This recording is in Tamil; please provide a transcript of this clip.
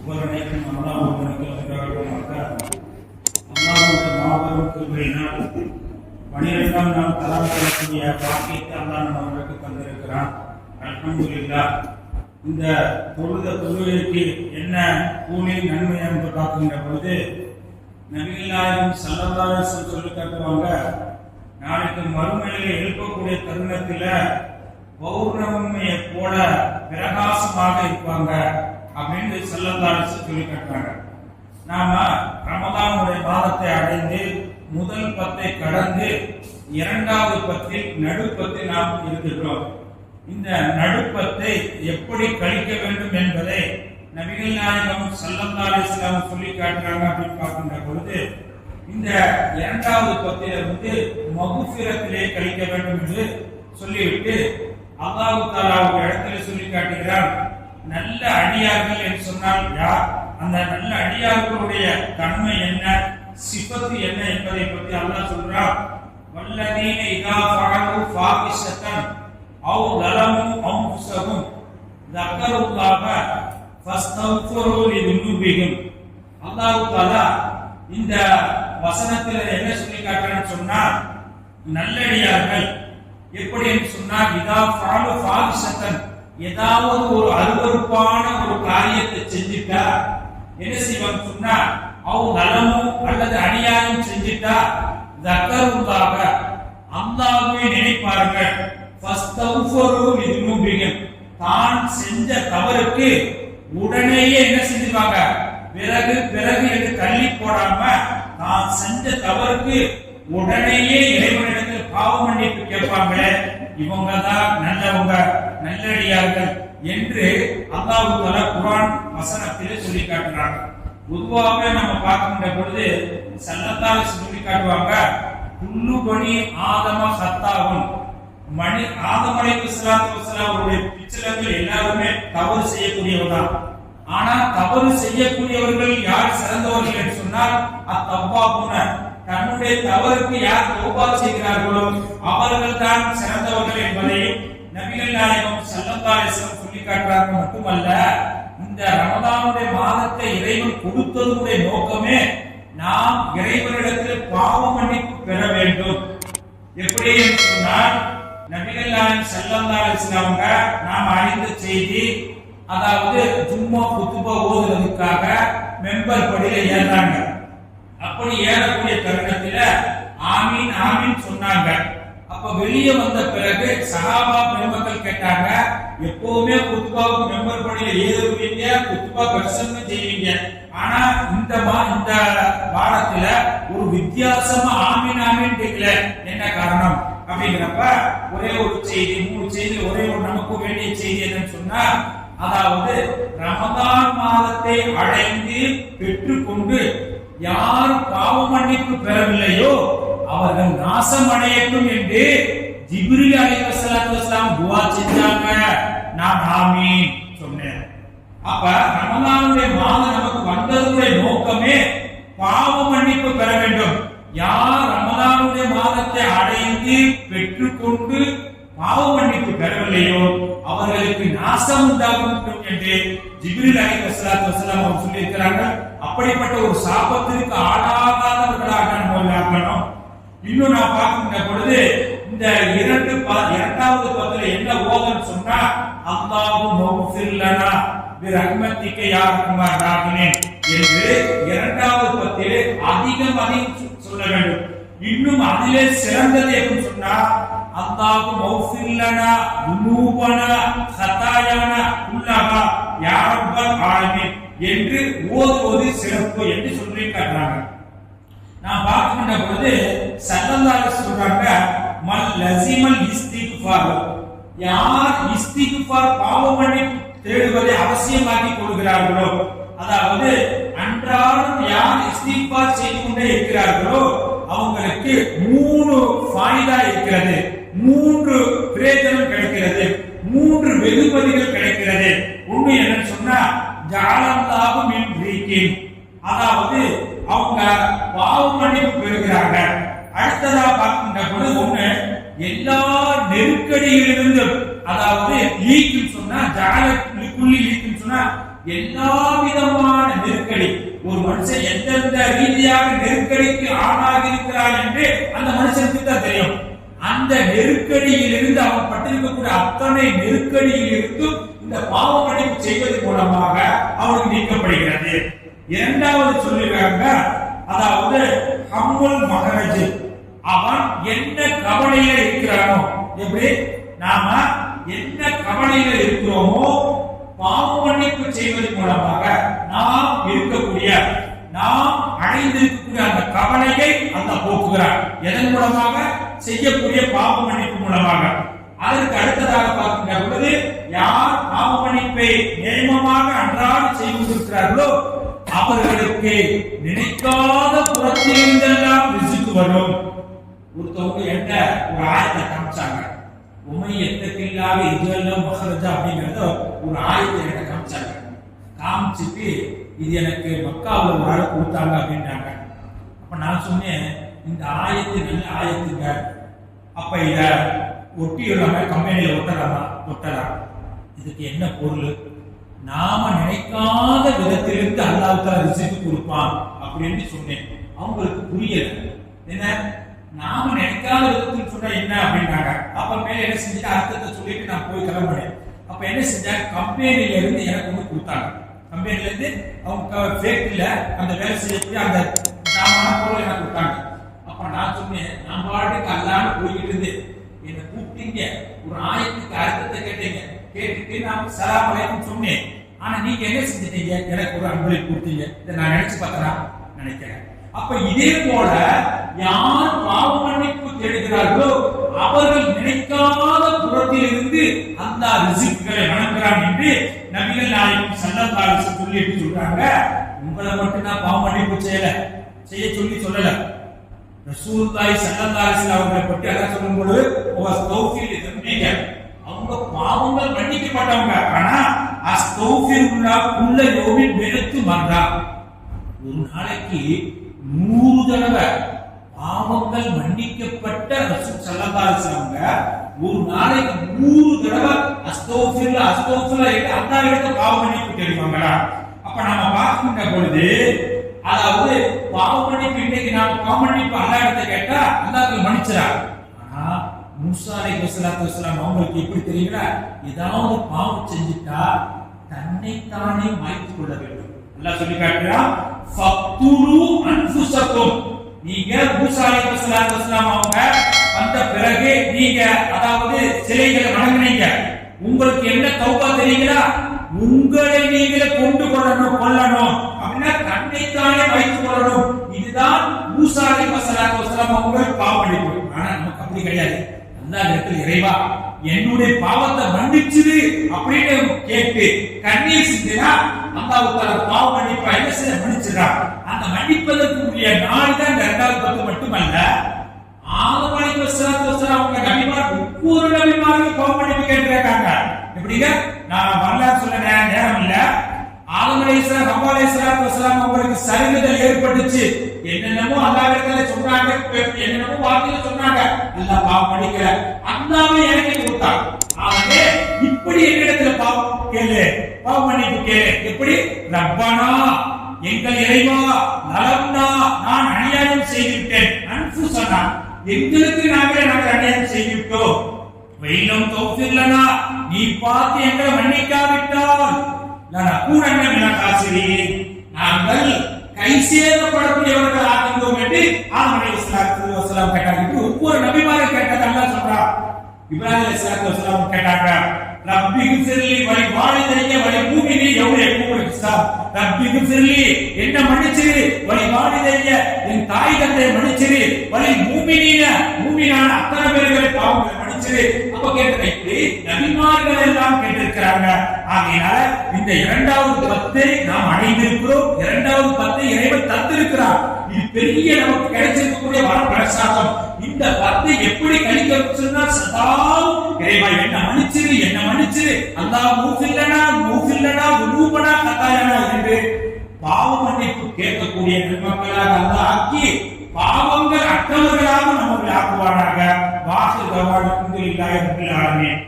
புகழனைக்கும் அல்லாஹ்வுக்கு உண்டாகட்டும். அல்லாஹ்வுடைய மாபெரும் கிருபையினால் 12ஆம் நாள் தலாக் சொல்லக்கூடிய பாக்கியத்தை அல்லாஹ் நமக்கு தந்திருக்கிறான். அல்ஹம்துலில்லாஹ். இந்த தொழுகைக்கு என்ன கூலி நன்மை என்று பார்க்கின்ற பொழுது நபிகள் நாயகம் ஸல்லல்லாஹு அலைஹி வஸல்லம் சொல்லி காட்டுவாங்க, நாளைக்கு மறுமையில எழுப்பக்கூடிய தருணத்தில் பௌர்ணமியை போல பிரகாசமாக இருப்பாங்க அப்படின்னு ஸல்லல்லாஹு அலைஹி வஸல்லம் சொல்லி காட்டுறாங்க. நாம ரமதானுடைய மாதத்தை அடைந்து முதல் 10 கடந்து 2வது 10 நடுப்பத்தில் நாம் இருக்கிறோம். இந்த நடுப்பத்தை எப்படி கழிக்க வேண்டும் என்பதை நபிகள் நாயகம் ஸல்லல்லாஹு அலைஹி வஸல்லம் சொல்லி காட்டுறாங்க. அப்படின்னு பார்க்கின்ற பொழுது இந்த 2வது 10 மக்ஃபிரத்திலே கழிக்க வேண்டும் என்று சொல்லிவிட்டு அல்லாஹ் தஆலா ஒரு இடத்துல சொல்லி காட்டுகிறார். நல்ல அடியார்கள் என்று சொன்னால் யார், அந்த நல்ல அடியார்களுடைய தன்மை என்ன, சிஃபத்து என்ன என்பதை பற்றி அல்லாஹ் சொல்றார். வல்லதீன இதா ஃபஅலு ஃபாகிஷத்தன் அவ் ஸலமு அன்ஃபுஸஹும் ذكروا ஃபஸ்தக்ஃபிரு லிதுனூபிஹிம். அல்லாஹ் தஆலா இந்த வசனத்தில் என்ன சொல்லி காட்டுறான்னு சொன்னா, நல்லடியார்கள் எப்படி என்று சொன்னால் இதா ஃபஅலு ஃபாகிஷத்தன், ஏதாவது ஒரு அருவருப்பான ஒரு காரியத்தை செஞ்சிட்டா என்ன செய்வாங்க சொன்னா, அவ் ஸலமு அல்லது அநியாயம் செஞ்சிட்டா ذكروا அல்லாஹ்வை நினைப்பார்கள். ஃபஸ்தக்ஃபிரு லிதுனூபிஹிம், தான் செஞ்ச தவறுக்கு உடனேயே என்ன செஞ்சுவாங்க, பிறகு என்று தள்ளி போடாம தான் செஞ்ச தவறுக்கு உடனேயே இறைவனிடத்தில் பாவ மன்னிப்பு கேட்பாங்க. இவங்க தான் நல்லவங்க, நல்லடியார்கள் என்று அல்லாஹ் தஆலா குர்ஆன் வசனத்திலே சொல்லி காட்டுறாங்க. பொதுவாகவே நம்ம பார்க்கின்ற பொழுது ஸல்லல்லாஹு அலைஹி வஸல்லம் சொல்லி காட்டுவாங்க, குல்லு பனி ஆதம ஹத்தாவுன், மணி ஆதம் அலைஹிஸ்ஸலாத்து வஸலாம் அவருடைய பிச்சலங்கள் எல்லாருமே தவறு செய்யக்கூடியவர்கள். ஆனா தவறு செய்யக்கூடியவர்கள் யார் சிறந்தவர்கள் என்று சொன்னால் அத்தவ்வாபுன, தன்னுடைய தவறுக்கு யார் தௌபா செய்கிறார்களோ அவர்கள் தான் சிறந்தவர்கள் என்பதை நபிகள் நாயகம் ஸல்லல்லாஹு அலைஹி வஸல்லம் சொல்லி காட்டுறாங்க. மட்டுமல்ல, இந்த ரமதானுடைய மாதத்தை இறைவன் கொடுத்ததுடைய நோக்கமே நாம் இறைவனிடத்தில் பாவ மன்னிப்பு பெற வேண்டும். எப்படி என்று சொன்னால், நபிகள் நாயகம் ஸல்லல்லாஹு அலைஹி வஸல்லம் நாம் அறிந்த செய்தி, அதாவது ஜும்மா குத்துபா ஓதுறதுக்காக மெம்பர் படியில ஏறாங்க. அப்படி ஏறக்கூடிய தருணத்துல ஆமீன் ஆமீன் சொன்னாங்க. அப்ப வெளியே வந்த பிறகு சஹாபா பெருமக்கள் கேட்டாங்க, எப்பவுமே குத்துபாவுக்கு மெம்பர் படியில ஏறுவீங்க, குத்துபா பிரசங்கம் செய்வீங்க, ஆனா இந்த வாரத்துல ஒரு வித்தியாசமா ஆமீன் ஆமீன் கேட்கல, என்ன காரணம் அப்படிங்கிறப்ப ஒரே ஒரு செய்தி, 3 செய்தி, ஒரே ஒரு நமக்கு வேண்டிய செய்தி என்னன்னு சொன்னா, அதாவது ரமதான் மாதத்தை அடைந்து பெற்றுக்கொண்டு யார் பாவ மன்னிப்பு பெறவில்லையோ அவர்கள் நாசம் அடையட்டும் என்று ஜிப்ரீல் அலைஹிஸ்ஸலாத்து வஸலாம் துஆ செஞ்சாங்க. நான் ஆமீன் சொன்னேன். அப்ப ரமதானுடைய மாதம் நமக்கு வந்ததுடைய நோக்கமே பாவ மன்னிப்பு பெற வேண்டும். யார் ரமதானுடைய மாதத்தை அடைந்து பெற்றுக்கொண்டு பாவ மன்னிப்பு பெறவில்லையோ அவர்களுக்கு நாசம் உண்டாகும் என்று ஜிப்ரீல் அலைஹிஸ்ஸலாத்து வஸலாம் அவர் சொல்லி இருக்கிறாங்க. அப்படிப்பட்ட ஒரு சாபத்திற்கு ஆளாகாதவர்களாக நம்ம இருக்கணும். இன்னும் நான் பார்க்கின்ற பொழுது இந்த 2வது 10 என்ன ஓதன்னு சொன்னா, அல்லாஹு மக்ஃபிர் லனா பிரஹ்மத்திக யா அர்ஹமர் ராஹிமீன் என்று 2வது 10 அதிகம் சொல்ல வேண்டும். இன்னும் அதிலே சிறந்தது என்று சொன்னா, அல்லாஹு மக்ஃபிர் லனா துனூபனா ஹதாயானா குல்லஹா யா ரப்பல் ஆலமீன் என்று ஓதுவது சிறப்பு என்று சொல்லி காட்டுறாங்க. நான் பார்க்கின்ற பொழுது ஸல்லல்லாஹு அலைஹி வஸல்லம் சொல்றாங்க, மல் லஸிமல் இஸ்திக்ஃபார், யார் இஸ்திக்ஃபார் பாவ மன்னிப்பு தேடுவதை அவசியமாக்கி கொள்கிறார்களோ, அதாவது அன்றாடம் யார் இஸ்திக்ஃபார் செய்து கொண்டே இருக்கிறார்களோ அவங்களுக்கு 3 ஃபாயிதா இருக்கிறது, 3 பிரயோஜனம் கிடைக்கிறது, 3 வெகுமதிகள் கிடைக்கிறது. ஒண்ணு என்னன்னு சொன்னா, ஜஅலல்லாஹு மின் ரீகின், அதாவது அவங்க பாவ மன்னிப்பு பெறுகிறாங்க. அடுத்ததா பார்க்கின்ற பொழுது ஒண்ணு, எல்லா நெருக்கடியிலிருந்து அதாவது லீக்னு சொன்னா ஜாலக்குள்ளி லீக்னு சொன்னா எல்லா விதமான நெருக்கடி, ஒரு மனுஷன் எந்தெந்த ரீதியாக நெருக்கடிக்கு ஆளாகி இருக்கிறான் என்று அந்த மனுஷனுக்கு தான் தெரியும். அந்த நெருக்கடியில் இருந்து அவன் பட்டிருக்கக்கூடிய அத்தனை நெருக்கடியில் இருந்து இந்த பாவ மன்னிப்பு செய்வது மூலமாக அவனுக்கு நீக்கப்படுகிறது. இரண்டாவது சொல்லுறாங்க, அதாவது ஹம்முல் மகரஜ், அவன் என்ன கவலையில இருக்கிறானோ, எப்படி நாம என்ன கவலையில இருக்கிறோமோ பாவ மன்னிப்பு செய்வது மூலமாக நாம் இருக்கக்கூடிய, நாம் அடைந்திருக்கக்கூடிய அந்த கவலையை அந்த போக்குகிறார். எதன் மூலமாக? செய்யக்கூடிய பாவ மன்னிப்பு மூலமாக. அதற்கு அடுத்ததாக பார்க்கின்ற பொழுது, யார் பாவ மன்னிப்பை நேமமாக அன்றாட செய்து கொண்டிருக்கிறார்களோ அவர்களுக்கு நினைக்காத புறத்திலிருந்தெல்லாம் ரிஸ்க் வரும். ஒருத்தவங்க என்ன ஒரு ஆயத்தை காமிச்சாங்க, உமை எத்தக்கில்லாத இதுவெல்லாம் மகரஜா அப்படிங்கறத ஒரு ஆயத்தை என்ன காமிச்சாங்க. காமிச்சுட்டு இது எனக்கு மக்காவில் ஒரு ஆள் கொடுத்தாங்க அப்படின்றாங்க. அப்ப நான் சொன்னேன், இந்த ஆயத்து நல்ல ஆயத்துங்க, அப்ப இத ஒட்டிடுறாங்க, கம்பெனியில ஒட்டலாம். இதுக்கு என்ன பொருள்? நாம நினைக்காத விதத்திலிருந்து அல்லாஹ் ரிஸ்க் கொடுப்பான் அப்படின்னு சொன்னேன். அவங்களுக்கு புரியல. என்ன நாம நினைக்காத விதத்தில் சொன்னா என்ன அப்படின்னாங்க. அப்ப மேல என்ன செஞ்சா அர்த்தத்தை சொல்லிட்டு நான் போய் கிளம்பினேன். அப்ப என்ன செஞ்சாங்க, கம்பெனில இருந்து எனக்கு வந்து கொடுத்தாங்க. கம்பெனில இருந்து அவங்க ஃபேக்டரியில அந்த வேலை செய்யக்கூடிய அந்த சாமான பொருளை எனக்கு கொடுத்தாங்க. அப்ப நான் சொன்னேன், நான் பாட்டுக்கு அல்லான்னு போய்கிட்டு இருந்து என்ன கூப்பிட்டீங்க, ஒரு ஆயத்துக்கு அர்த்தத்தை கேட்டீங்க, கேட்டுட்டு நான் சலாம் அலைக்கும் சொன்னேன். ஆனா நீங்க என்ன செஞ்சிட்டீங்க, எனக்கு ஒரு அன்பளை கொடுத்தீங்க. இதை நான் நினைச்சு பார்த்தா நினைக்கிறேன். அப்ப இதே போல யார் பாவ மன்னிப்பு தேடுகிறார்களோ அவர்கள் நினைக்காத புறத்திலிருந்து அந்த ரிஸ்க்குகளை வழங்குகிறான் என்று நபிகள் நாயகம் ஸல்லல்லாஹு அலைஹி வஸல்லம் சொல்லிட்டு சொல்றாங்க. உங்களை மட்டும் நான் பாவ மன்னிப்பு செய்ய சொல்லல. ரசூலுல்லாஹி ஸல்லல்லாஹு அலைஹி வஸல்லம் அவர்களை பற்றி அல்லாஹ் சொல்லும்போது வஸ்தௌஃபில் தம்பீக, அவங்க பாவங்கள் மன்னிக்கப்பட்டவங்க. ஆனா அஸ்தௌஃபிருல்லாஹ் குல்ல யௌமின் பிலத்து மர்ரா, ஒரு நாளைக்கு 100 தடவை பாவங்கள் மன்னிக்கப்பட்ட ரசூல் ஸல்லல்லாஹு அலைஹி வஸல்லம் ஒரு நாளைக்கு 100 தடவை அஸ்தௌஃபிருல்லாஹ் என்று அல்லாஹ்விடத்தை பாவ மன்னிப்பு தேடுவாங்களா? அப்ப நாம பார்க்கின்ற பொழுது, அதாவது பாவ மன்னிப்பு இன்னைக்கு நாம பாவ மன்னிப்பு அல்லாஹ்விடத்தை கேட்டா அல்லாஹ் மன்னிச்சார். ஆனா மூசா அலைஹிஸ்ஸலாத்து வஸலாம் அவங்களுக்கு எப்படி தெரியுங்களா, ஏதாவது பாவம் செஞ்சிட்டா தன்னைத்தானே மாய்த்துக் கொள்ள வேண்டும். அல்லாஹ் சொல்லி காட்டுறான், ஃபக்துரு அன்ஃபுஸக்கும், நீங்க மூசா அலைஹிஸ்ஸலாத்து வஸலாம் அவங்க வந்த பிறகு நீங்க அதாவது சிலைகளை வணங்குனீங்க, உங்களுக்கு என்ன தௌபா தெரியுங்களா, உங்களை நீங்களே கொல்லணும் அப்படின்னா தன்னைத்தானே வைத்துக் கொள்ளணும். இதுதான் மூசா அலைஹிஸ்ஸலாத்து வஸலாம் அவங்க பாவ மன்னிப்பு. ஆனா நமக்கு அப்படி கிடையாது. அல்லாஹ் இடத்துல இறைவா என்னுடைய பாவத்தை மன்னிச்சிரு அப்படின்னு கேட்டு கண்ணீர் சிந்தினா அல்லாஹ் தஆலா பாவ மன்னிப்பை என்ன செய்ய மன்னிச்சிடுறான். அந்த மன்னிப்பதற்குரிய நாள் தான் 2வது பத்து மட்டுமல்ல, ஆதம் அலைஹிஸ்ஸலாத்து வஸலாம் அவங்க நபிமார் ஒவ்வொரு நபிமாரும் பாவ மன்னிப்பு கேட்டிருக்காங்க. எப்படிங்க, நான் வரலாறு சொல்ல நேரம் இல்ல. ஆதம் அலைஹிஸ்ஸலாம் ஹவ்வா அலைஹிஸ்ஸலாத்து வஸலாம் அவங்களுக்கு சரிவுதல் ஏற்பட்டுச்சு. என்னென்னமோ அல்லாஹ்விடத்துல சொன்னாங்க, என்னென்னமோ வார்த்தையில சொன்னாங்க, அல்லாஹ் பாவ மன்னிக்கல. அல்லாஹ்வே எனக்கு கொடுத்தார். ஆகவே இப்படி என்னிடத்துல பாவ மன்னிப்பு கேளு. எப்படி? ரப்பனா, எங்கள் இறைவா, நலம்னா, நான் அநியாயம் செய்துவிட்டேன், அன்ஃபுஸனா, எங்களுக்கு நாங்கள் அநியாயம் செய்துவிட்டோம், வெயிலும் தௌஃபிர்லனா, நீ பார்த்து எங்களை மன்னிக்காவிட்டால் லனகூனன்ன மினல் காசிரீன், நாங்கள் கை சேதப்படக்கூடியவர்கள் ஆகின்றோம் என்று ஆதம் அலைஹிஸ்ஸலாத்து வஸலாம் கேட்டாங்க. ஒவ்வொரு நபிமாரை கேட்டது அல்லாஹ் சொல்றான். இப்ராஹிம் அலைஹிஸ்ஸலாத்து வஸலாம் கேட்டாங்க, ரப்பி கிஃபிர்லி வலி வாலிதைய வலி மூமினி யௌம யகூமுல் ஹிசாப், ரப்பி கிஃபிர்லி என்ன மன்னிச்சிரு, வலி வாலிதைய என் தாய் தந்தையை மன்னிச்சிரு, வலி மூமினான அத்தனை பேர்களை பாவங்களை மன்னிச்சிரு. அப்ப கேட்டதை இப்படி நபிமார்கள் எல்லாம் கேட்டிருக்கிறாங்க. ஆகையினால இந்த 2வது பத்தை நாம் அடைந்திருக்கிறோம். 2வது பத்தை இறைவன் தந்திருக்கிறார். இது பெரிய நமக்கு கிடைச்சிருக்கக்கூடிய வரப்பிரசாதம். இந்த பத்தை எப்படி கழிக்க சொன்னா சதா இறைவா என்ன மன்னிச்சிரு அல்லாஹ் மூஃபில்லனா துனூபனா கதாயனா என்று பாவ மன்னிப்பு கேட்கக்கூடிய நன்மக்களாக அல்லாஹ் ஆக்கி பாவங்கள் அற்றவர்களாக நம்மை ஆக்குவானாக. வாஹிர் தவானா அல்ஹம்துலில்லாஹி ரப்பில் ஆலமீன்.